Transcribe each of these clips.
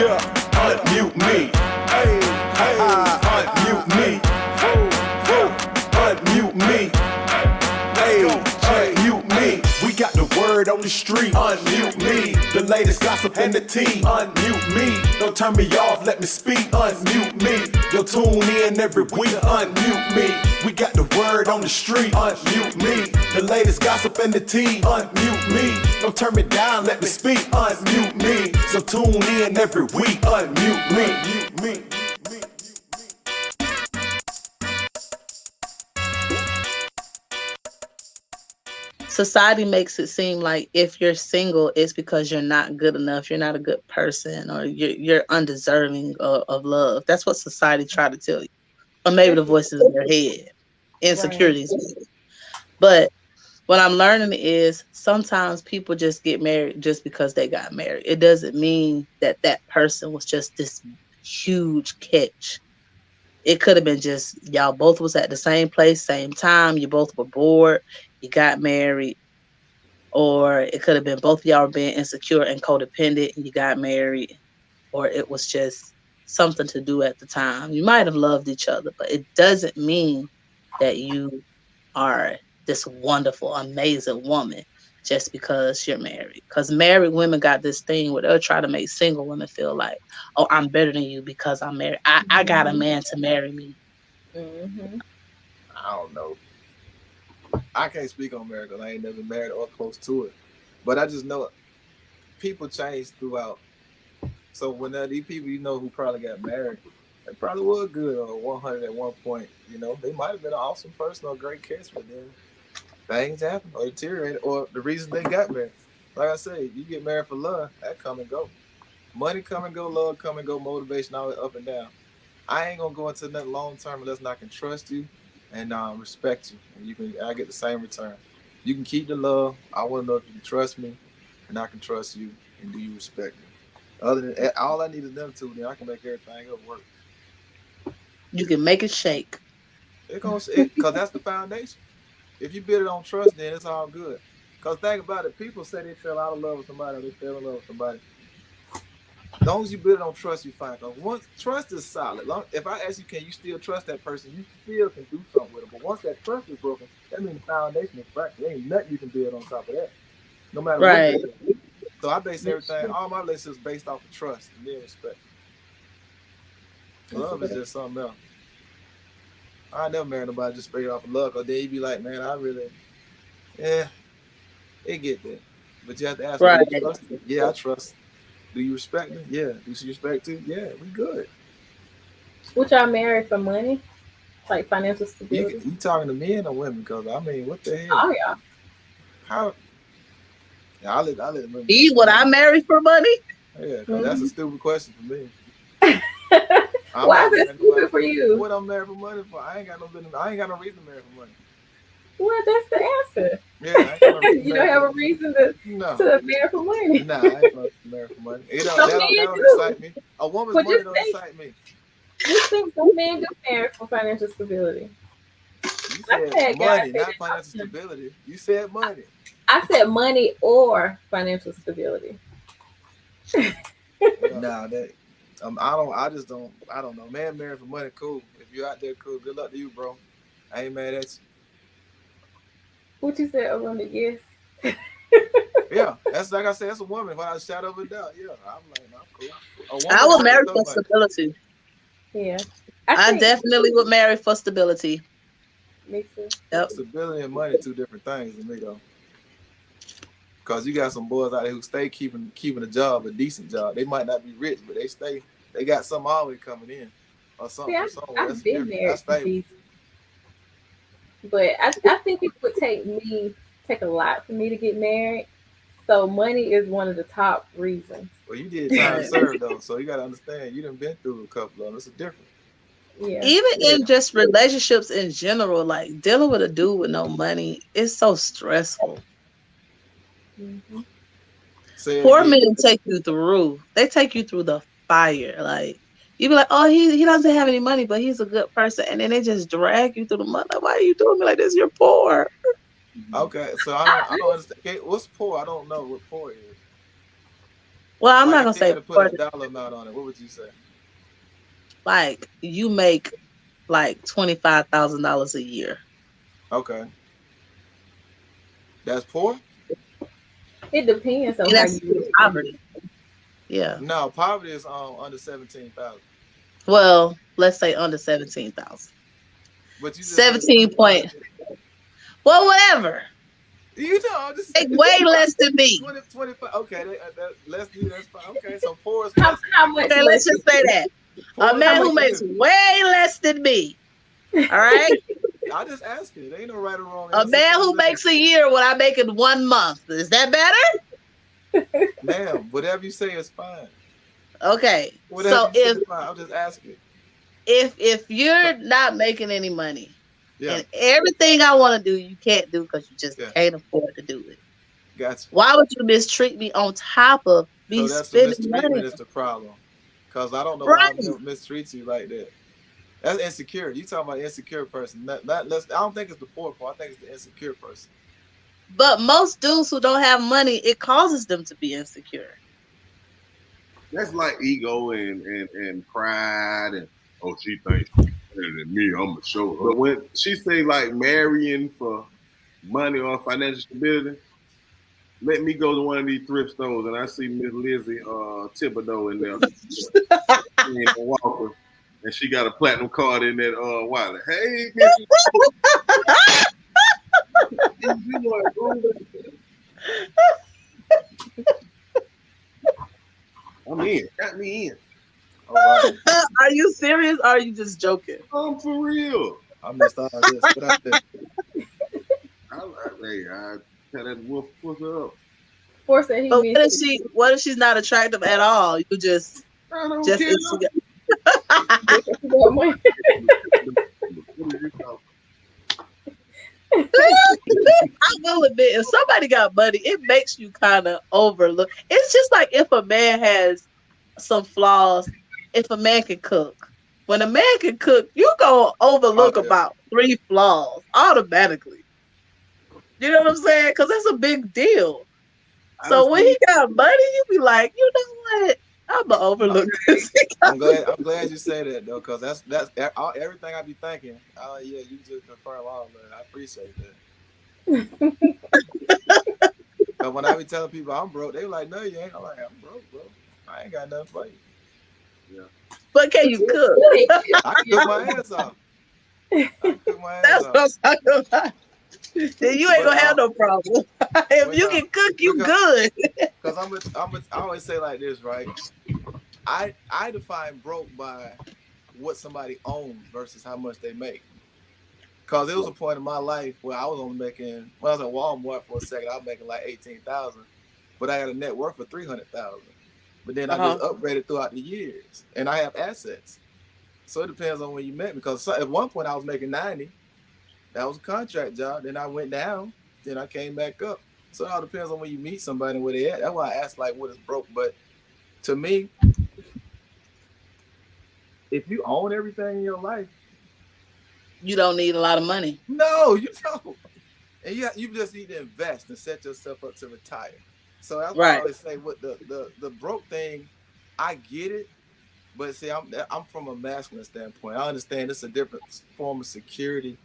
Yeah, unmute me. Hey, unmute me. Unmute me. Hey, unmute me. We got the word on the street. Unmute me. The latest gossip and the tea. Unmute me. Don't turn me off, let me speak. Unmute me. You'll tune in every week. Unmute me. We got the word on the street. Unmute me. The latest gossip and the tea. Unmute me. Don't turn me down, let me speak. Unmute me. So tune in every week. Unmute me. Unmute me. Society makes it seem like if you're single, it's because you're not good enough, you're not a good person, or you're undeserving of love. That's what society try to tell you, or maybe the Especially, voices in your head, right. insecurities. But what I'm learning is sometimes people just get married just because they got married. It doesn't mean that that person was just this huge catch. It could have been just y'all both was at the same place, same time. You both were bored. You got married, or it could have been both of y'all being insecure and codependent and you got married, or it was just something to do at the time. You might have loved each other, but it doesn't mean that you are this wonderful, amazing woman just because you're married. Because married women got this thing where they'll try to make single women feel like, oh, I'm better than you because I'm married. I got a man to marry me. Mm-hmm. I don't know. I can't speak on marriage because I ain't never married or close to it. But I just know people change throughout. So when these people you know who probably got married, they probably were good or 100 at one point. You know, they might have been an awesome person or a great kiss, but then things happen or deteriorate or the reason they got married. Like I say, you get married for love, that come and go. Money come and go, love come and go, motivation always up and down. I ain't gonna go into nothing long term unless I can trust you and respect you, and I get the same return. You can keep the love. I want to know if you can trust me, and I can trust you, and do you respect me. Other than all I need is them two, then I can make everything else work. You can make it shake. Cause that's the foundation. If you build it on trust, then it's all good. Cause think about it, people say they fell out of love with somebody, or they fell in love with somebody. As long as you build it on trust, you find. Cause once trust is solid, if I ask you, can you still trust that person? You still can do something with them. But once that trust is broken, that means the foundation is fractured. There ain't nothing you can build on top of that, no matter what Right. you do. So I base everything, all my relationships based off of trust and then respect. That's a Love is good. just something else. I never married nobody just straight off of love. Cause then you be like, man, I really, yeah, it get there. But you have to ask, well, Right. do you trust me? Yeah, I trust. Do you respect me? Yeah. Do you respect too? Yeah, we good. Would y'all marry for money, like financial You stability? you talking to men or women? Cause I mean, what the hell? Oh yeah. How? Yeah, I let women E, answer would that. I marry for money? Yeah, cause that's a Mm-hmm. stupid question for me. I'm Why is not that marrying nobody. stupid for you? What I'm married for money for? I ain't got no business. I ain't got no reason to marry for money. Well, that's the answer. Yeah, I ain't got no reason to You marry don't for have a money. reason to No, marry for money. nah, I ain't got no reason to marry for money. It don't Some that don't that men don't do. excite me. A woman's But money don't excite me. just think some men do marry for financial stability. You I've said had guys money, say not that all financial the time. stability. You said money. I said money or financial stability. Nah, that I don't. I just don't. I don't know. Man, marrying for money, cool. If you out there, cool. Good luck to you, bro. I ain't mad at What you said, Arunda? Yes. you. Yeah, that's like I said. That's a woman. Without a shadow of a doubt. Yeah, I'm like, nah, I'm cool. A I woman would married marry for for money. stability. Yeah. I I think definitely would marry for stability. me too. Yep. Stability and money, two different things to me though. Cause you got some boys out there who stay keeping a job, a decent job. They might not be rich, but they stay. They got something always coming in, or See, something from somewhere. That's I've been different. That's married to stable. these, but I think it would take a lot for me to get married. So money is one of the top reasons. Well, you did time Right. served though, so you got to understand. You done been through a couple of them. It's a difference. Yeah. Even Yeah. in just relationships in general, like dealing with a dude with no money is so stressful. Hmm. Say it Poor again. men take you through. They take you through the fire. Like you be like, oh, he doesn't have any money, but he's a good person, and then they just drag you through the mud. Like, why are you doing me like this? You're poor. Okay, so I I, don't understand. Okay, what's poor? I don't know what poor is. Well, I'm not Like gonna if you had say to put for a dollar amount on it, what would you say? like you make like $25,000 a year. Okay, that's poor. It depends on And how that's you do it. poverty. Yeah. No, poverty is under 17,000. Well, let's say under 17,000. But you just said 17 25. point. Well, whatever. You know, I'm just Make saying way less than me. 25. Okay, less than you. That's fine. Okay, so poor is How, less. how much Okay, less? let's just say that. Poor A is man less who than makes you. way less than me. All right. I just ask you. There ain't no right or wrong A answer. man who makes a year what I make in 1 month. Is that better? Ma'am, whatever you say is fine. Okay. Whatever So you say is fine. I'm just asking. if you're not making any money Yeah, and everything I want to do, you can't do because you just yeah, can't afford to do it. gotcha. Why would you mistreat me on top of me So that's the spending mistreatment money? is the problem. Cause I don't know why Right. I mistreat you like that. That's insecure. You talking about insecure person. I don't think it's the poor part. I think it's the insecure person. But most dudes who don't have money, it causes them to be insecure. That's like ego and pride and oh, she thinks she's better than me. I'm gonna show her. But when she say like marrying for money or financial stability, let me go to one of these thrift stores and I see Miss Lizzie Thibodeau in there in Walker, and she got a platinum card in that wallet. Hey, Miss. I'm in. Got me in. All right. Are you serious or are you just joking? I'm for real. I missed all this. What I did. I tell that wolf what's up. Force that he But missed. what if she's not attractive at all? You just I don't just care. What I will admit, if somebody got money, it makes you kind of overlook. It's just like if a man has some flaws, if a man can cook. When a man can cook, you gonna overlook about 3 flaws automatically. You know what I'm saying? Because that's a big deal. So when he got money, you be like, you know what? I'm gonna overlook this. I'm glad you say that though, because that's everything I be thinking. Oh yeah, you just confirm all that. I appreciate that. But when I be telling people I'm broke, they like, no, you ain't. I'm like, I'm broke, bro. I ain't got nothing for you. Yeah. But can you cook? I can cook my ass off. That's what I'm talking about. Then you ain't gonna have no problem. If you can cook, you good. Because I always say like this, right? I define broke by what somebody owns versus how much they make. Because there was a point in my life where I was only making, when I was at Walmart for a second, I was making like 18,000, but I had a net worth of 300,000. But then I just upgraded throughout the years, and I have assets. So it depends on when you met me. Because at one point I was making 90. That was a contract job. Then I went down. Then I came back up. So it all depends on when you meet somebody and where they at. That's why I asked like what is broke. But to me, if you own everything in your life, you don't need a lot of money. No, you don't. And you just need to invest and set yourself up to retire. So that's why I always say what the broke thing, I get it. But see, I'm from a masculine standpoint. I understand it's a different form of security.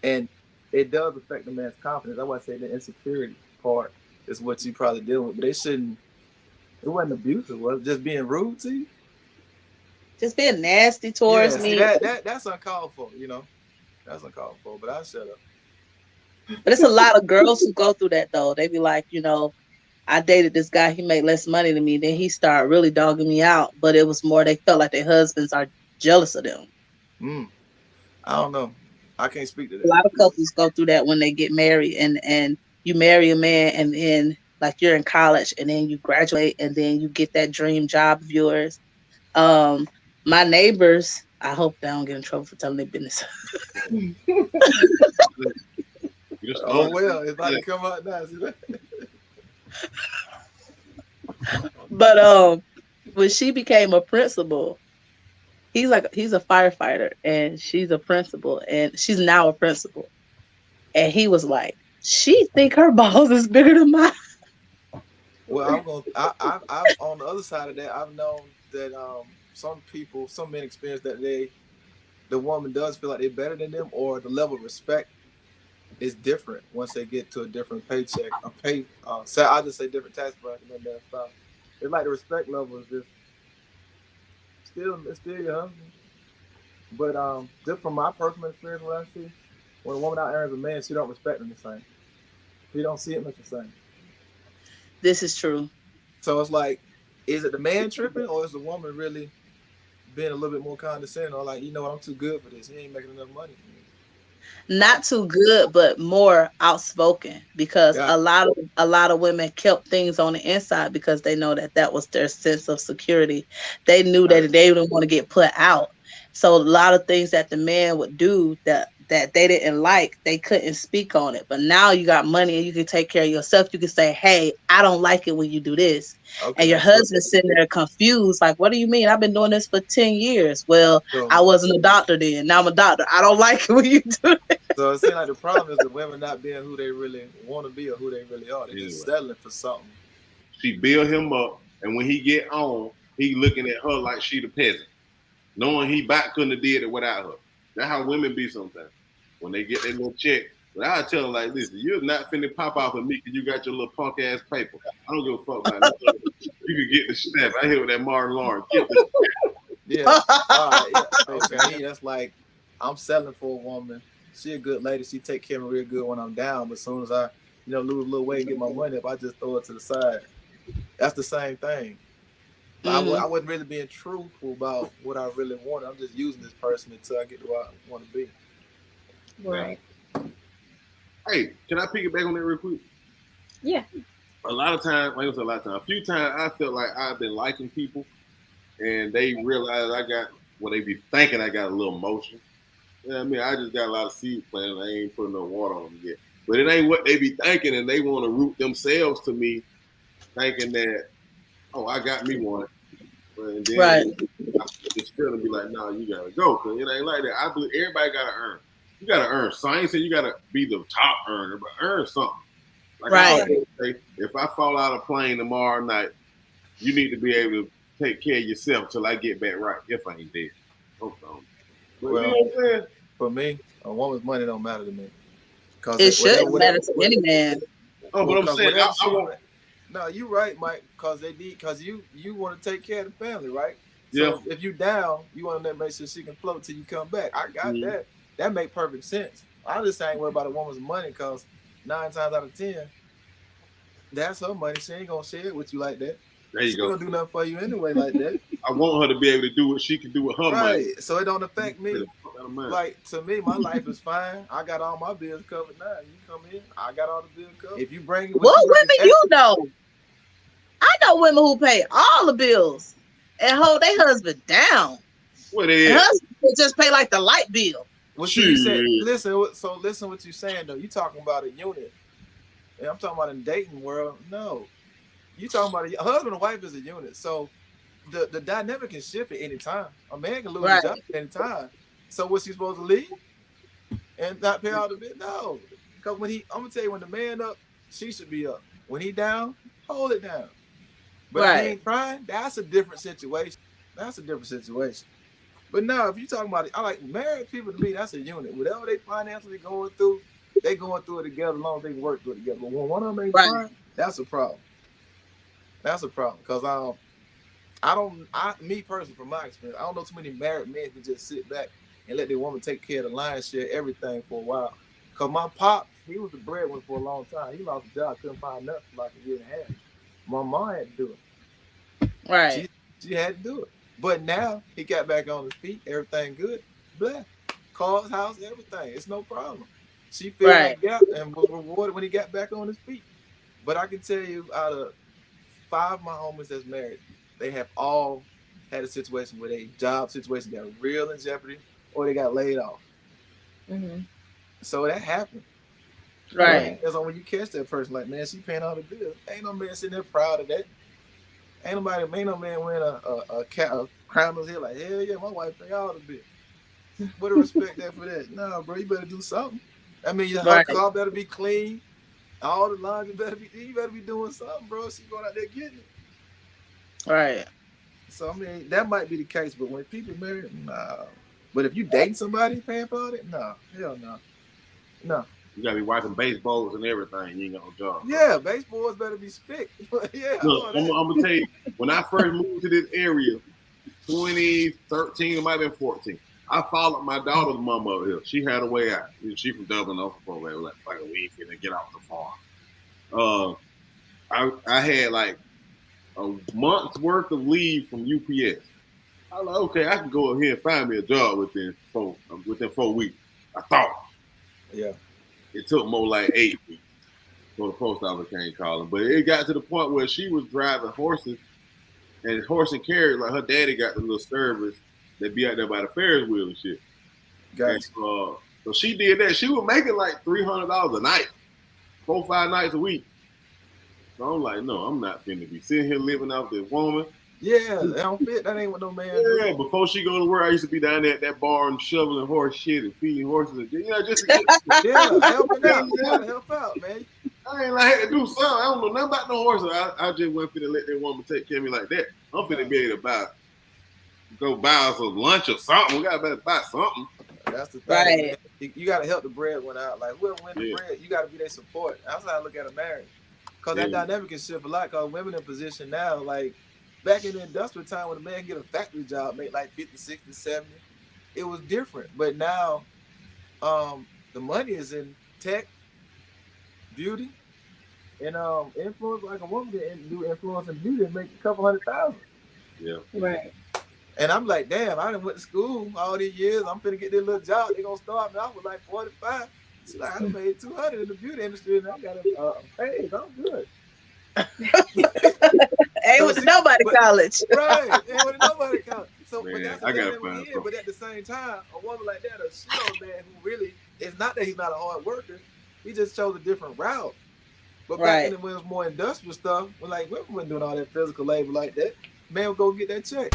And it does affect the man's confidence. That's why I say the insecurity part is what you probably dealing with. But it wasn't abusive, was it? Just being rude to you? Just being nasty towards me. That's uncalled for, you know. That's uncalled for, but I'll shut up. But it's a lot of girls who go through that though. They be like, you know, I dated this guy, he made less money than me. Then he started really dogging me out. But it was more they felt like their husbands are jealous of them. I don't know. I can't speak to that. A lot of couples go through that when they get married, and you marry a man, and then like you're in college, and then you graduate, and then you get that dream job of yours. My neighbors, I hope they don't get in trouble for telling their business. Oh well, it's about to come out now. But when she became a principal, he's a firefighter and she's a principal, and she's now a principal. And he was like, she think her balls is bigger than mine. Well, I've on the other side of that, I've known that some men experience that the woman does feel like they're better than them, or the level of respect is different once they get to a different paycheck, so I just say different tax bracket and that stuff. It's like the respect level is just it's still your husband. But just from my personal experience, what I see, when a woman out earns a man, she don't respect him the same. She don't see him as the same. This is true. So it's like, is it the man tripping, or is the woman really being a little bit more condescending, or like, you know what, I'm too good for this. He ain't making enough money for me. Not too good, but more outspoken, because Yeah. a lot of women kept things on the inside because they know that was their sense of security. They knew that they didn't want to get put out. So a lot of things that the man would do that they didn't like, they couldn't speak on it. But now you got money and you can take care of yourself. You can say, hey, I don't like it when you do this. Okay, and your husband's sitting there confused, like, what do you mean? I've been doing this for 10 years. Well, so, I wasn't a doctor then. Now I'm a doctor. I don't like it when you do it. So it seems like the problem is the women not being who they really want to be or who they really are. They're just settling for something. She build him up, and when he get on, he looking at her like she the peasant, knowing he back couldn't have did it without her. That's how women be sometimes. When they get their little check, but I tell them like, listen, you're not finna pop out for me because you got your little punk ass paper. I don't give a fuck about that. You can get the snap. I hear with that Martin Lawrence. Get the yeah. Okay. That's like, I'm selling for a woman. She a good lady. She take care of me real good when I'm down. But as soon as I, lose a little weight and get my money up, I just throw it to the side. That's the same thing. Mm-hmm. I wasn't really being truthful about what I really wanted. I'm just using this person until I get to where I want to be. Right. Hey, can I piggyback on that real quick? Yeah. A lot of times, a few times I felt like I've been liking people and they realize they be thinking I got a little motion. You know what I mean? I just got a lot of seed planted. I ain't putting no water on them yet. But it ain't what they be thinking, and they want to root themselves to me thinking that, oh, I got me one. And then right. It's still to be like, no, you got to go. Because it ain't like that. I believe everybody got to earn. You got to earn. So I ain't saying you got to be the top earner, but earn something. Like right. I say, if I fall out of a plane tomorrow night, you need to be able to take care of yourself till I get back right, if I ain't dead. Okay. Well, you know what I'm saying? For me, a woman's money don't matter to me. It shouldn't matter to any man. Oh, but I'm saying, I want. No, you're right, Mike. Because you want to take care of the family, right? Yeah. So if you down, you want to make sure she can float till you come back. I got that. That make perfect sense. I just ain't worried about a woman's money because 9 times out of 10, that's her money. She ain't gonna share it with you like that. There you she go. Gonna do nothing for you anyway like that. I want her to be able to do what she can do with her money. Right. So it don't affect me. Like, to me, my life is fine. I got all my bills covered now. You come in, I got all the bills covered. If you bring it, what women you know? I know women who pay all the bills and hold their husband down. What is? Husband just pay like the light bill. What you saying? Listen what you're saying though. You talking about a unit. And I'm talking about in the dating world. No. You talking about a husband and wife is a unit. So the dynamic can shift at any time. A man can lose his job at any time. So what's he supposed to leave? And not pay all the bill? No. Because I'm gonna tell you, when the man up, she should be up. When he down, hold it down. But if he ain't crying, that's a different situation. But no, if you talking about it, I like married people. To me, that's a unit. Whatever they financially going through, they going through it together as long as they can work through it together. But when one of them ain't crying, that's a problem. That's a problem. Because me personally, from my experience, I don't know too many married men who just sit back and let their woman take care of the lion's share, everything for a while. Because my pop, he was the breadwinner for a long time. He lost his job, couldn't find nothing for like a year and a half. My mom had to do it. Right. She had to do it. But now he got back on his feet, everything good. Blah. Cars, house, everything. It's no problem. She filled that gap and was rewarded when he got back on his feet. But I can tell you, out of 5 of my homies that's married, they have all had a situation where their job situation got real in jeopardy or they got laid off. Mm-hmm. So that happened. Right. Because when you catch that person, like, man, she paying all the bills. Ain't no man sitting there proud of that. Ain't no man wearing a crown on his head like, hell yeah, my wife pay all the bills. What a respect that for that. No, bro, you better do something. I mean, her car better be clean. All the laundry you better be doing something, bro. She going out there getting it. Right. So I mean, that might be the case, but when people marry, nah. But if you dating somebody paying for it, no, hell no, no. You gotta be watching baseballs and everything. You ain't got no job. Yeah, baseballs better be spick. Yeah. Look, I'm gonna tell you, when I first moved to this area, 2013, it might have been 14. I followed my daughter's mama up here. She had a way out. She from Dublin, Oklahoma. It was like a week and get off the farm. I had like a month's worth of leave from UPS. I was like, okay, I can go up here and find me a job within 4 weeks. I thought. Yeah. It took more like 8 weeks for the post office came calling. But it got to the point where she was driving horses and horse and carriage. Like her daddy got the little service that be out there by the Ferris wheel and shit. Gotcha. And, so she did that. She was making like $300 a night, 4 or 5 nights a week. So I'm like, no, I'm not finna be sitting here living off this woman. Yeah, that don't fit. That ain't what no man. Yeah, do. before she go to work, I used to be down there at that barn shoveling horse shit and feeding horses. And, just to get, Yeah, helping out. You gotta help out, man. I ain't like had to do something. I don't know nothing about no horses. I just wasn't finna let that woman take care of me like that. I'm finna be able to go buy us a lunch or something. We gotta better buy something. That's the thing. Right. You gotta help the breadwinner out. Like whoever win the bread, you gotta be their support. That's how I look at a marriage. Cause that dynamic can shift a lot. Cause women in position now, like back in the industrial time when a man get a factory job, make like 50, 60, 70, it was different. But now, the money is in tech, beauty, and influence. Like a woman can do influence and beauty and make a couple $100,000. Yeah. Right. And I'm like, damn, I done went to school all these years. I'm finna get this little job. They gonna start me off with like 45. She's like, I made 200 in the beauty industry, and I got a pay. I'm good. Ain't with nobody college. Right. Ain't with nobody college. So, Man, but that's I the gotta thing that find we in. something. But at the same time, a woman like that, a slow man who really, it's not that he's not a hard worker. He just chose a different route. But back then, when it was more industrial stuff, when like women weren't doing all that physical labor like that, man would go get that check.